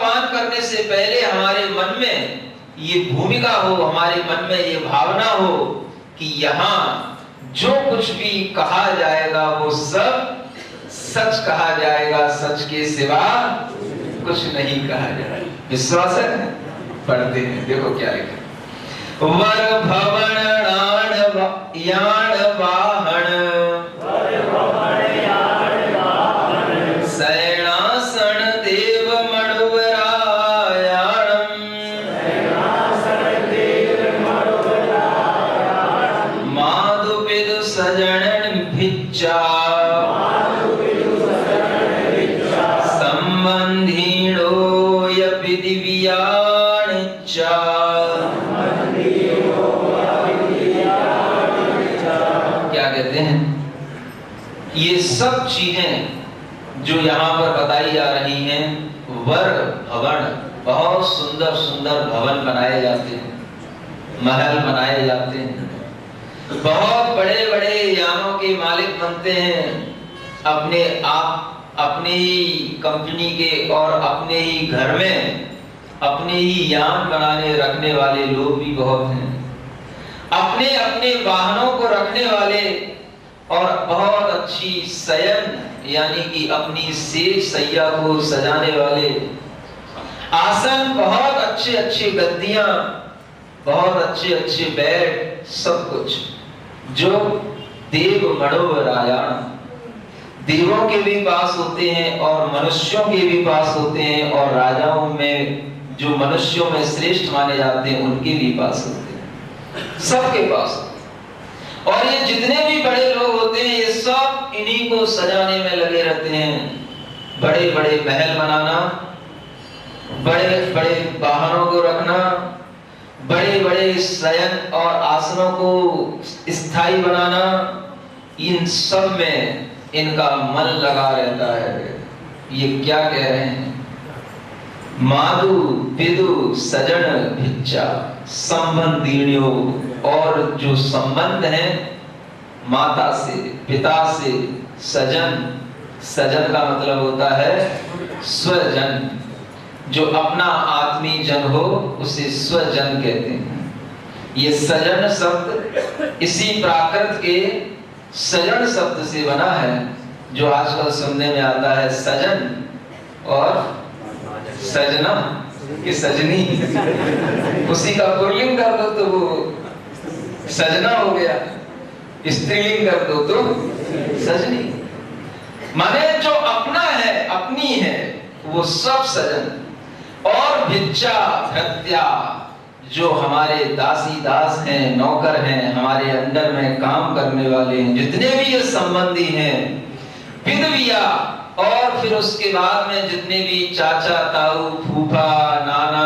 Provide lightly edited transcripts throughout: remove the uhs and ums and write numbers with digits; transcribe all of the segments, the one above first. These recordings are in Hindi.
पान करने से पहले हमारे मन में ये भूमिका हो, हमारे मन में ये भावना हो कि यहाँ जो कुछ भी कहा जाएगा वो सब सच कहा जाएगा, सच के सिवा कुछ नहीं कहा जाएगा। विश्वास है? पढ़ते हैं, देखो क्या लिखा। वर भवन याण वाहन सैनासन देव मणुवरायाणम माधुपिदु सजन भिच्चा संबंधिणो यपि दिव्याणिच्चा। क्या कहते हैं? ये सब चीजें जो यहाँ पर बताई जा रही हैं, वर भवन, बहुत सुंदर सुंदर भवन बनाए जाते हैं, महल बनाए जाते हैं, बहुत बड़े बड़े यानों के मालिक बनते हैं, अपने आप अपने ही कंपनी के और अपने ही घर में अपने ही यान बनाने रखने वाले लोग भी बहुत हैं, अपने अपने वाहनों को रखने वाले और बहुत अच्छी शयन यानी कि अपनी सेज सैया को सजाने वाले, आसन, बहुत अच्छे अच्छे गद्दियां, बहुत अच्छे अच्छे बेड, सब कुछ जो देव मणोवरायाण, देवों के भी पास होते हैं और मनुष्यों के भी पास होते हैं, और राजाओं में जो मनुष्यों में श्रेष्ठ माने जाते हैं उनके भी पास होते हैं, सबके पास। और ये जितने भी बड़े लोग होते हैं ये सब इन्हीं को सजाने में लगे रहते हैं, बड़े बड़े महल बनाना, बड़े बड़े वाहनों को रखना, बड़े बड़े शयन और आसनों को स्थायी बनाना, इन सब में इनका मन लगा रहता है। ये क्या कह रहे हैं? माधु पिदु सजन भिच्चा संबंधियों, और जो संबंध है माता से, पिता से, सजन, सजन का मतलब होता है स्वजन, जो अपना आत्मीय जन हो उसे स्वजन कहते हैं। ये सजन शब्द इसी प्राकृत के सजन शब्द से बना है, जो आजकल सुनने में आता है सजन और सजना कि सजनी, उसी का पुल्लिंग कर दो तो वो सजना हो गया, स्त्रीलिंग कर दो तो सजनी। माने जो अपना है, अपनी है, वो सब सजन। और भिक्षा भृत्या, जो हमारे दासी दास हैं, नौकर हैं, हमारे अंडर में काम करने वाले हैं, जितने भी ये संबंधी हैं, पिदविया, और फिर उसके बाद में जितने भी चाचा ताऊ फूफा नाना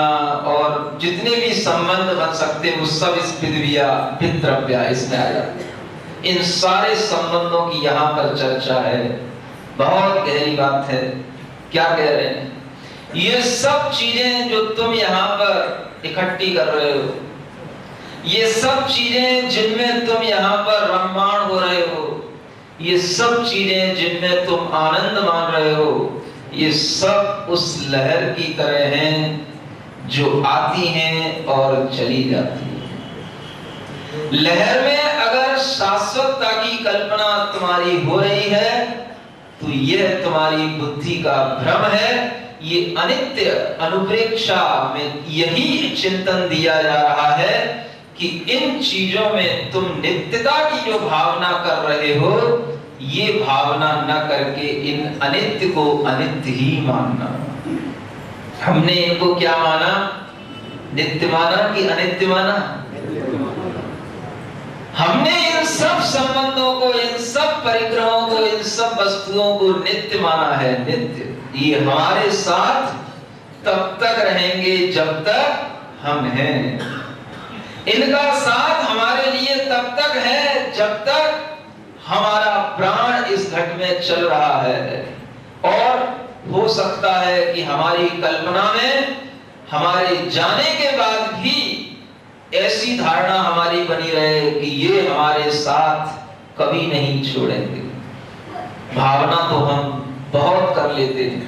और जितने भी संबंध बन सकते हैं वो सब इस पिदविया पितृव्या इसमें आ जाते हैं। इन सारे संबंधों की यहाँ पर चर्चा है, बहुत गहरी बात है। क्या कह रहे हैं? ये सब चीजें जो तुम यहाँ पर इकट्ठी कर रहे हो, ये सब चीजें जिनमें तुम यहाँ पर रममाण हो रहे हो, ये सब चीजें जिनमें तुम आनंद मान रहे हो, ये सब उस लहर की तरह हैं जो आती हैं और चली जाती हैं। लहर में अगर शाश्वतता की कल्पना तुम्हारी हो रही है तो यह तुम्हारी बुद्धि का भ्रम है। ये अनित्य अनुप्रेक्षा में यही चिंतन दिया जा रहा है कि इन चीजों में तुम नित्यता की जो भावना कर रहे हो, ये भावना न करके इन अनित्य को अनित्य ही मानना। हमने इनको क्या माना? नित्य माना कि अनित्य माना? हमने इन सब संबंधों को, इन सब परिक्रमों को, इन सब वस्तुओं को नित्य माना है। नित्य ये हमारे साथ तब तक रहेंगे जब तक हम हैं। इनका साथ हमारे लिए तब तक है जब तक हमारा प्राण इस घट में चल रहा है। और हो सकता है कि हमारी कल्पना में हमारे जाने के बाद भी ऐसी धारणा हमारी बनी रहे कि ये हमारे साथ कभी नहीं छोड़ेंगे। भावना तो हम बहुत कर लेते हैं,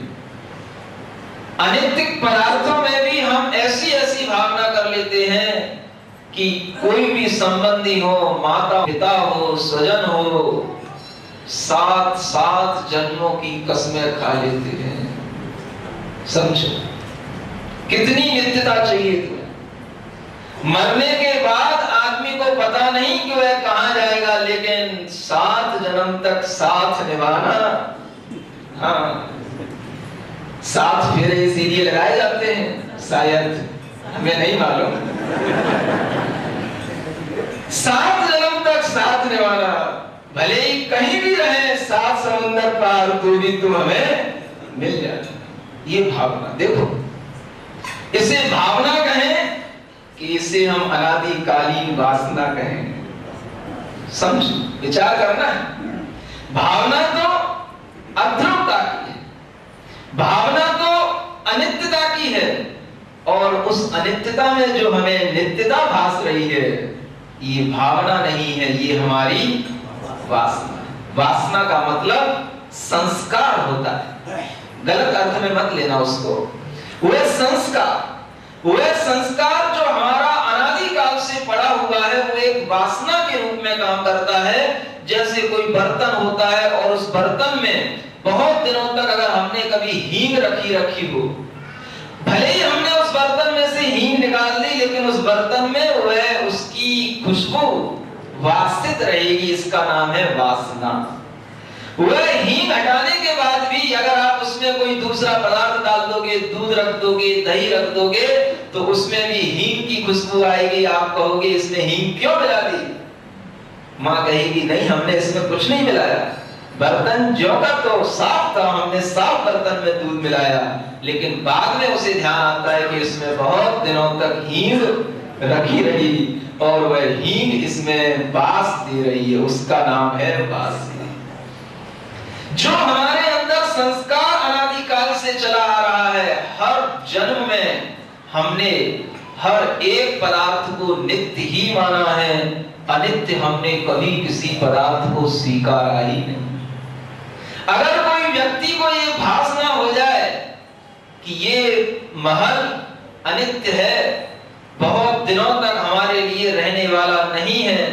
अनित्य पदार्थों में भी हम ऐसी ऐसी भावना कर लेते हैं कि कोई भी संबंधी हो, माता पिता हो, स्वजन हो, 7 जन्मों की कसमें खा लेते हैं। समझो कितनी नित्यता चाहिए तुम्हें। मरने के बाद आदमी को पता नहीं कि वह कहां जाएगा, लेकिन 7 जन्म तक साथ निभाना। हाँ, 7 फेरे इसीलिए लगाए जाते हैं, शायद, हमें नहीं मालूम। 7 जन्म तक साथ निभाना, भले ही कहीं भी रहे 7 समुंदर पार, तो भी तुम हमें मिल जाए। ये भावना देखो, इसे भावना कहें कि इसे हम अनादिकालीन वासना कहें। समझ, विचार करना है। भावना तो अध्रुवता की है, भावना तो अनित्यता की है, और उस अनित्यता में जो हमें नित्यता भास रही है, ये भावना नहीं है, ये हमारी वासना। वासना का मतलब संस्कार होता है, गलत अर्थ में मत लेना उसको। वह संस्कार जो हमारा अनादिकाल से पड़ा हुआ है, वो एक वासना के रूप में काम करता है। जैसे कोई बर्तन होता है और उस बर्तन में बहुत दिनों तक अगर हमने कभी हींग रखी हो, भले ही हमने उस बर्तन में से हींग निकाल दी, लेकिन उस बर्तन में वह उसकी खुशबू वासित रहेगी। इसका नाम है वासना। वह हींग हटाने के बाद भी अगर आप उसमें कोई दूसरा पदार्थ डाल दोगे, दूध रख दोगे, दही रख दोगे, तो उसमें भी हींग की खुशबू आएगी। आप कहोगे इसमें हींग क्यों मिला दी? माँ कहेगी नहीं, हमने इसमें कुछ नहीं मिलाया, बर्तन ज्यों का तो साफ था, हमने साफ बर्तन में दूध मिलाया। लेकिन बाद में उसे ध्यान आता है कि इसमें बहुत दिनों तक हींग रखी रही और वह हींग इसमें बास दे रही है, उसका नाम है वासना। जो हमारे अंदर संस्कार अनादिकाल से चला आ रहा है, हर जन्म में हमने हर एक पदार्थ को नित्य ही माना है, अनित्य हमने कभी किसी पदार्थ को स्वीकारा ही नहीं। अगर कोई व्यक्ति को ये भासना हो जाए कि ये महल अनित्य है, बहुत दिनों तक हमारे लिए रहने वाला नहीं है,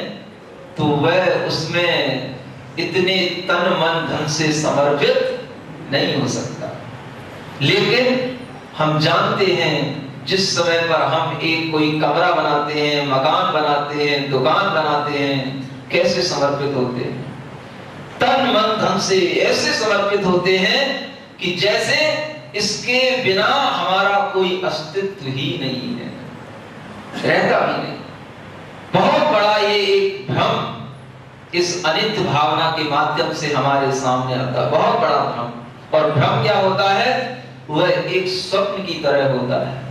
तो वह उसमें इतने तन मन धन से समर्पित नहीं हो सकता। लेकिन हम जानते हैं जिस समय पर हम एक कोई कमरा बनाते हैं, मकान बनाते हैं, दुकान बनाते हैं, कैसे समर्पित होते हैं, तन मन धन से ऐसे समर्पित होते हैं कि जैसे इसके बिना हमारा कोई अस्तित्व ही नहीं है, रहता भी नहीं। बहुत बड़ा ये एक भ्रम इस अनित्य भावना के माध्यम से हमारे सामने आता है, बहुत बड़ा भ्रम। और भ्रम क्या होता है? वह एक स्वप्न की तरह होता है।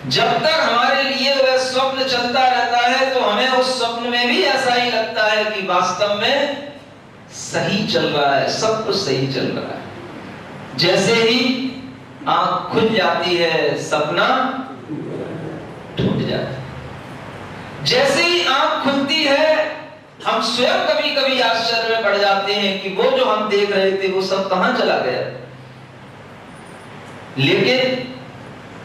जब तक हमारे लिए वह स्वप्न चलता रहता है तो हमें उस स्वप्न में भी ऐसा ही लगता है कि वास्तव में सही चल रहा है, सब कुछ सही चल रहा है। जैसे ही आंख खुल जाती है, सपना टूट जाता है। जैसे ही आंख खुलती है, हम स्वयं कभी कभी आश्चर्य में पड़ जाते हैं कि वो जो हम देख रहे थे वो सब कहां चला गया। लेकिन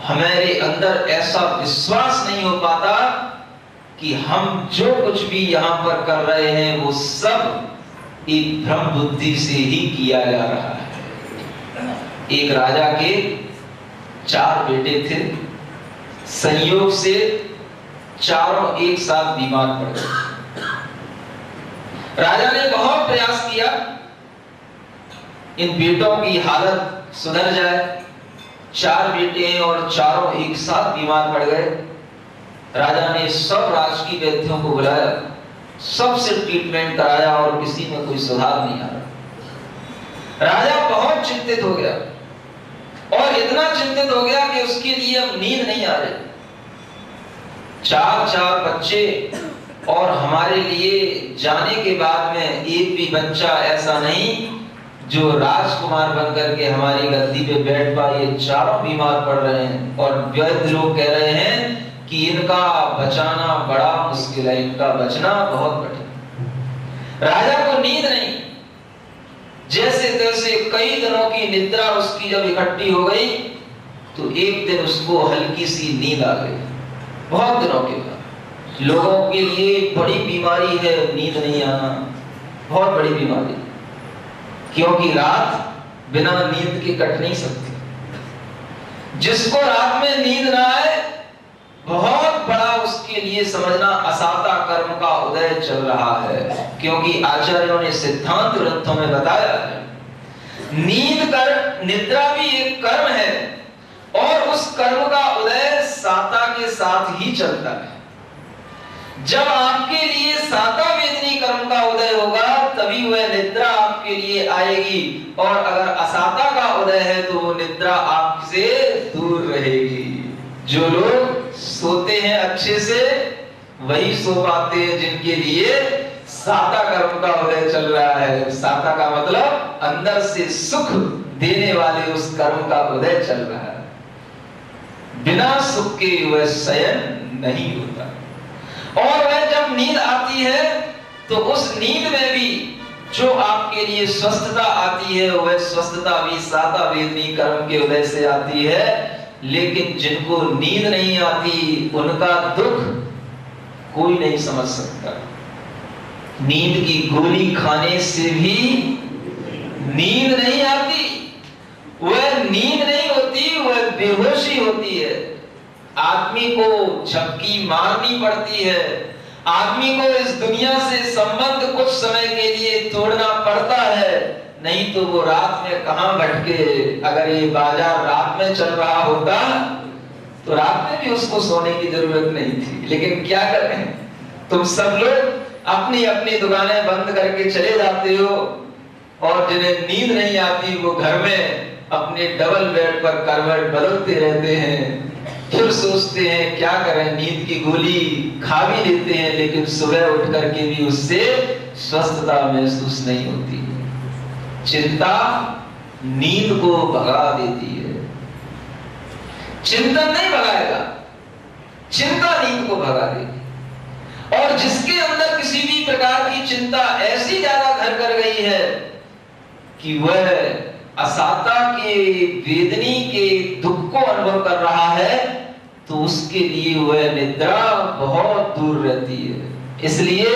हमारे अंदर ऐसा विश्वास नहीं हो पाता कि हम जो कुछ भी यहां पर कर रहे हैं वो सब एक भ्रम बुद्धि से ही किया जा रहा है। एक राजा के 4 बेटे थे, संयोग से चारों एक साथ बीमार पड़ गए। राजा ने बहुत प्रयास किया इन बेटों की हालत सुधर जाए। 4 बेटे हैं और चारों एक साथ बीमार पड़ गए। राजा ने सब राजकीय वैद्यों को बुलाया, सबसे ट्रीटमेंट कराया और किसी में कोई सुधार नहीं आ रहा। राजा बहुत चिंतित हो गया और इतना चिंतित हो गया कि उसके लिए अब नींद नहीं आ रही। 4 बच्चे और हमारे लिए जाने के बाद में एक भी बच्चा ऐसा नहीं जो राजकुमार बनकर के हमारी गद्दी पे बैठ पाए। चारों बीमार पड़ रहे हैं और वैद्य लोग कह रहे हैं कि इनका बचाना बड़ा मुश्किल है, इनका बचना बहुत कठिन। राजा को नींद नहीं, जैसे तैसे कई दिनों की निद्रा उसकी जब इकट्ठी हो गई तो एक दिन उसको हल्की सी नींद आ गई, बहुत दिनों के बाद। लोगों के लिए बड़ी बीमारी है नींद नहीं आना, बहुत बड़ी बीमारी, क्योंकि रात बिना नींद के कट नहीं सकती। जिसको रात में नींद ना आए, बहुत बड़ा उसके लिए समझना असाता कर्म का उदय चल रहा है, क्योंकि आचार्यों ने सिद्धांत ग्रंथों में बताया है निद्रा भी एक कर्म है और उस कर्म का उदय साता के साथ ही चलता है। जब आपके लिए साता वेदनी कर्म का उदय होगा तभी वह निद्रा आपके लिए आएगी, और अगर असाता का उदय है तो वो निद्रा आपसे दूर रहेगी। जो लोग सोते हैं अच्छे से वही सो पाते हैं जिनके लिए साता कर्म का उदय चल रहा है। साता का मतलब अंदर से सुख देने वाले उस कर्म का उदय चल रहा है। बिना सुख के वह शयन नहीं होता, और वह जब नींद आती है तो उस नींद में भी जो आपके लिए स्वस्थता आती है वह स्वस्थता भी साता वेदनी कर्म के उदय से आती है। लेकिन जिनको नींद नहीं आती उनका दुख कोई नहीं समझ सकता। नींद की गोली खाने से भी नींद नहीं आती, वह नींद नहीं होती, वह बेहोशी होती है। आदमी को झपकी मारनी पड़ती है, आदमी को इस दुनिया से संबंध कुछ समय के लिए तोड़ना पड़ता है, नहीं तो वो रात में कहां भटके। अगर ये बाजार रात में चल रहा होता तो रात में भी उसको सोने की जरूरत नहीं थी। लेकिन क्या करें, तुम सब लोग अपनी अपनी दुकानें बंद करके चले जाते हो, और जिन्हें नींद नहीं आती वो घर में अपने डबल बेड पर करवट बदलते रहते हैं। फिर सोचते हैं क्या करें, नींद की गोली खा भी लेते हैं, लेकिन सुबह उठ करके भी उससे स्वस्थता महसूस नहीं होती। चिंता नींद को भगा देती है, चिंतन नहीं भगाएगा, चिंता नींद को भगा देगी। और जिसके अंदर किसी भी प्रकार की चिंता ऐसी ज्यादा घर कर गई है कि वह असाता के वेदनी के दुख को अनुभव कर रहा है, तो उसके लिए वह निद्रा बहुत दूर रहती है। इसलिए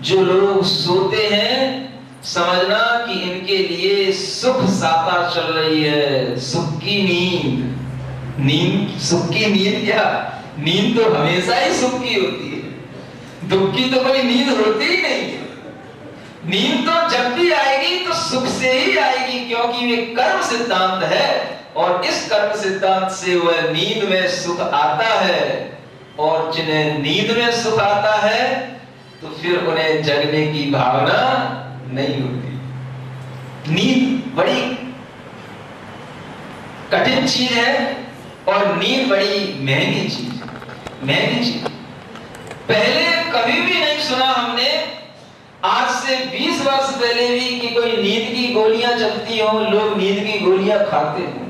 जो लोग सोते हैं समझना कि इनके लिए सुख साता चल रही है, सुख की नींद। नींद सुख की नींद क्या, नींद तो हमेशा ही सुख की होती है, दुख की तो कोई नींद होती ही नहीं। नींद तो जब भी आएगी तो सुख से ही आएगी, क्योंकि ये कर्म सिद्धांत है, और इस कर्म सिद्धांत से वह नींद में सुख आता है। और जिन्हें नींद में सुख आता है तो फिर उन्हें जगने की भावना नहीं होती। नींद बड़ी कठिन चीज है और नींद बड़ी महंगी चीज है, महंगी चीज। पहले कभी भी नहीं सुना हमने, आज से 20 वर्ष पहले भी, कि कोई नींद की गोलियां चलती हो, लोग नींद की गोलियां खाते हो।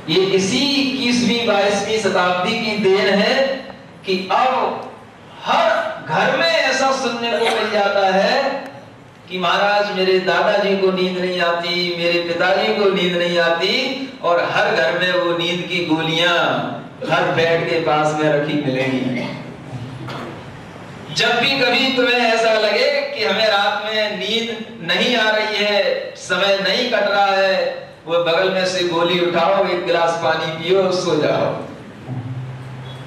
ये इसी 21वीं 22वीं शताब्दी की देन है कि अब हर घर में ऐसा सुनने को मिल जाता है कि महाराज मेरे दादाजी को नींद नहीं आती, मेरे पिताजी को नींद नहीं आती, और हर घर में वो नींद की गोलियां हर बेड के पास में रखी मिलेंगी। जब भी कभी तुम्हें ऐसा लगे कि हमें रात में नींद नहीं आ रही है, समय नहीं कट रहा है, वो बगल में से गोली उठाओ, एक गिलास पानी पियो, सो जाओ।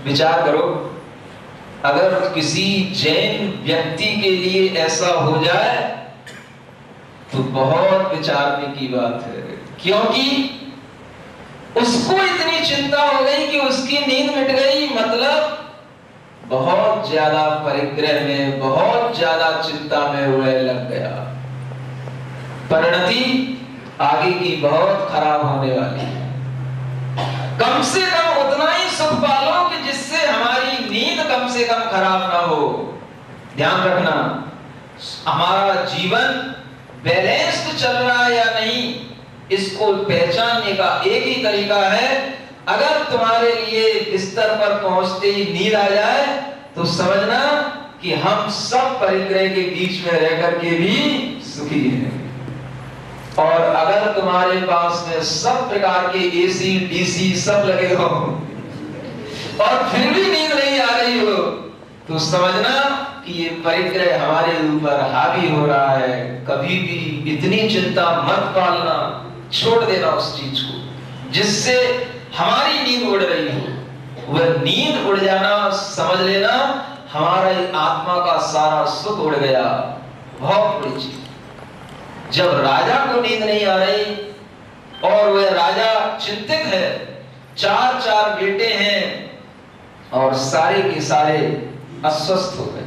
विचार करो, अगर किसी जैन व्यक्ति के लिए ऐसा हो जाए तो बहुत विचारने की बात है, क्योंकि उसको इतनी चिंता हो गई कि उसकी नींद मिट गई, मतलब बहुत ज्यादा परिग्रह में, बहुत ज्यादा चिंता में वह लग गया। परिणति आगे की बहुत खराब होने वाली है। कम से कम उतना ही सुख पालो कि जिससे हमारी नींद कम से कम खराब ना हो। ध्यान रखना, हमारा जीवन बैलेंस्ड चल रहा है या नहीं, इसको पहचानने का एक ही तरीका है। अगर तुम्हारे लिए बिस्तर पर पहुंचते ही नींद आ जाए तो समझना कि हम सब परिग्रह के बीच में रह करके भी सुखी हैं। और अगर तुम्हारे पास में सब प्रकार के एसी डीसी सब लगे हो और फिर भी नींद नहीं आ रही हो, तो समझना कि ये परिग्रह हमारे ऊपर हावी हो रहा है। कभी भी इतनी चिंता मत पालना, छोड़ देना उस चीज को जिससे हमारी नींद उड़ रही हो। वह नींद उड़ जाना समझ लेना हमारा आत्मा का सारा सुख उड़ गया। बहुत बड़ी चीज। जब राजा को नींद नहीं आ रही और वह राजा चिंतित है, 4 बेटे हैं और सारे के सारे अस्वस्थ हो गए।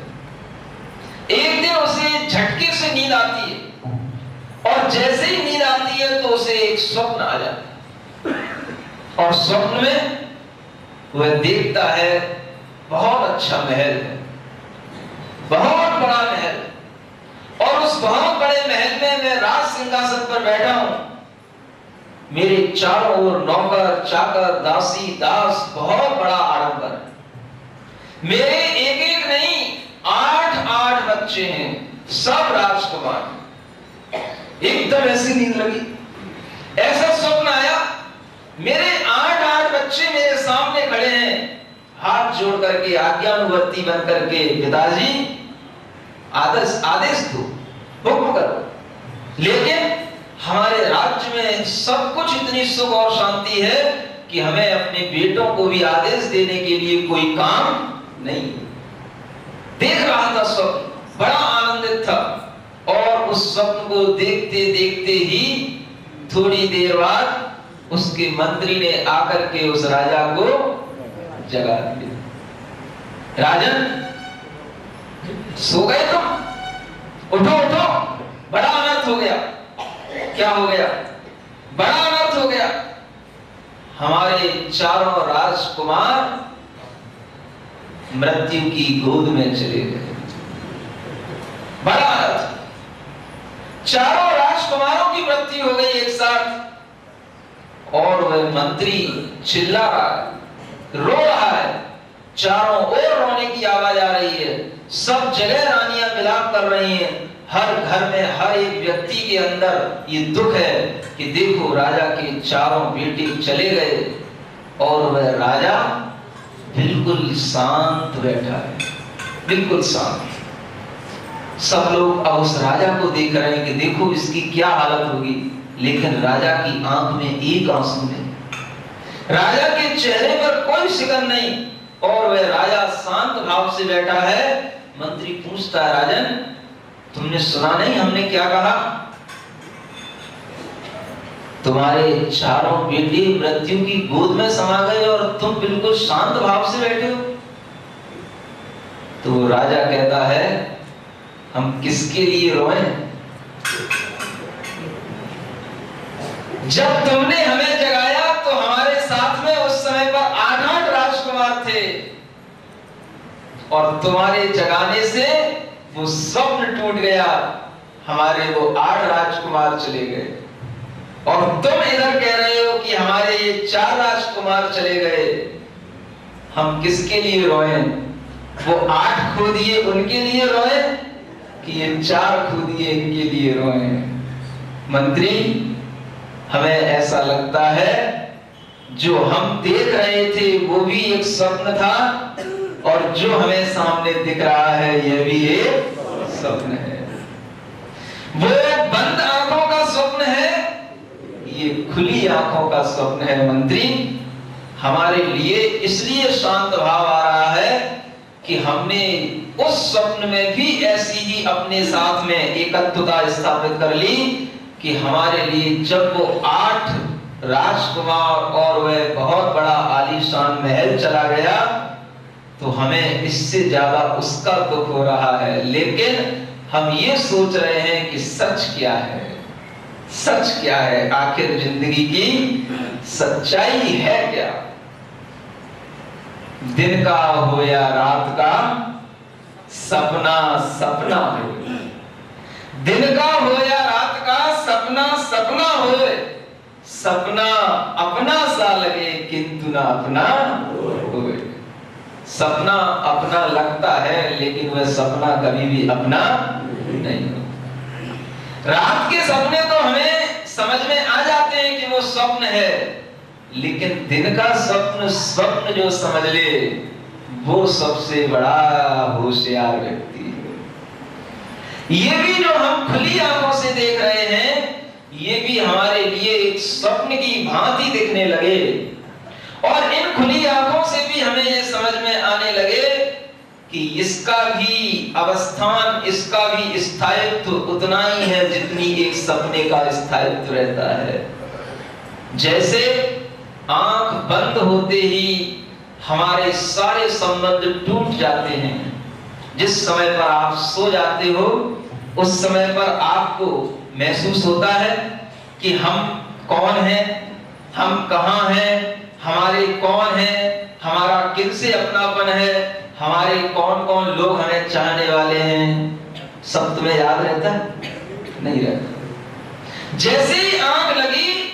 एक दिन उसे झटके से नींद आती है और जैसे ही नींद आती है तो उसे एक स्वप्न आ जाता है और स्वप्न में वह देखता है बहुत अच्छा महल है, बहुत बड़ा महल, और उस बहुत बड़े महल में मैं राज सिंहासन पर बैठा हूं। मेरे चारों ओर नौकर चाकर दासी दास, बहुत बड़ा आडंबर है। मेरे एक एक नहीं 8 बच्चे हैं, सब राजकुमार। एकदम ऐसी नींद लगी, ऐसा स्वप्न आया। मेरे 8 बच्चे मेरे सामने खड़े हैं, हाथ जोड़ करके आज्ञानुवर्ती बन करके, पिताजी आदेश दो, हुक्म करो। लेकिन हमारे राज्य में सब कुछ इतनी सुख और शांति है कि हमें अपने बेटों को भी आदेश देने के लिए कोई काम नहीं। देख रहा था स्वप्न, बड़ा आनंदित था और उस स्वप्न को देखते देखते ही थोड़ी देर बाद उसके मंत्री ने आकर के उस राजा को जगा दिया। राजन, सो गए तुम? उठो उठो, बड़ा अनर्थ हो गया। क्या हो गया? बड़ा अनर्थ हो गया। हमारे चारों राजकुमार मृत्यु की गोद में चले गए। बड़ा अनर्थ, चारों राजकुमारों की मृत्यु हो गई एक साथ। और वह मंत्री चिल्ला रहा है, रो रहा है, चारों ओर रोने की आवाज आ रही है। सब जगह रानियां मिलाप कर रही हैं। हर घर में हर एक व्यक्ति के अंदर ये दुख है कि देखो राजा के चारों बेटे चले गए और वह राजा बिल्कुल शांत बैठा है, बिल्कुल शांत। सब लोग अब उस राजा को देख रहे हैं कि देखो इसकी क्या हालत होगी, लेकिन राजा की आंख में एक आंसू नहीं, राजा के चेहरे पर कोई शिकन नहीं और वह राजा शांत भाव से बैठा है। मंत्री पूछता है, राजन तुमने सुना नहीं हमने क्या कहा? तुम्हारे चारों बेटे मृत्यु की गोद में समा गए और तुम बिल्कुल शांत भाव से बैठे हो। तो राजा कहता है, हम किसके लिए रोएं? जब तुमने हमें जगाया तो हमारे साथ में उस समय पर 8 राजकुमार थे और तुम्हारे जगाने से वो स्वप्न टूट गया, हमारे वो 8 राजकुमार चले गए। और तुम इधर कह रहे हो कि हमारे ये 4 राजकुमार चले गए, हम किसके लिए रोएं? वो 8 खो दिए उनके लिए रोएं कि ये 4 खो दिए इनके लिए रोएं? मंत्री, हमें ऐसा लगता है जो हम देख रहे थे वो भी एक स्वप्न था और जो हमें सामने दिख रहा है यह भी एक स्वप्न है। वो बंद आंखों का स्वप्न है, ये खुली आंखों का स्वप्न है। मंत्री, हमारे लिए इसलिए शांत भाव आ रहा है कि हमने उस स्वप्न में भी ऐसी ही अपने साथ में एकत्वता स्थापित कर ली कि हमारे लिए जब वो 8 राजकुमार और वह बहुत बड़ा आलीशान महल चला गया तो हमें इससे ज्यादा उसका दुख हो रहा है। लेकिन हम ये सोच रहे हैं कि सच क्या है, सच क्या है, आखिर जिंदगी की सच्चाई है क्या? दिन का हो या रात का सपना सपना हो, दिन का हो या रात का सपना सपना हो, सपना अपना सा लगे किंतु ना अपना होए। सपना अपना लगता है लेकिन वह सपना कभी भी अपना नहीं हो। रात के सपने तो हमें समझ में आ जाते हैं कि वो स्वप्न है, लेकिन दिन का स्वप्न जो समझ ले वो सबसे बड़ा होशियार व्यक्ति है। ये भी जो हम खुली आंखों से देख रहे हैं, ये भी हमारे लिए एक स्वप्न की भांति दिखने लगे, और इन खुली आंखों से भी हमें ये समझ में आने लगे कि इसका भी अवस्थान, इसका भी स्थायित्व उतना ही है जितनी एक सपने का स्थायित्व रहता है। जैसे आंख बंद होते ही हमारे सारे संबंध टूट जाते हैं, जिस समय पर आप सो जाते हो उस समय पर आपको महसूस होता है कि हम कौन हैं, हम कहां हैं, हमारे कौन हैं, हमारा किनसे अपनापन है, हमारे कौन कौन लोग हमें चाहने वाले हैं। सब तुम्हें याद रहता है? नहीं रहता। जैसे ही आंख लगी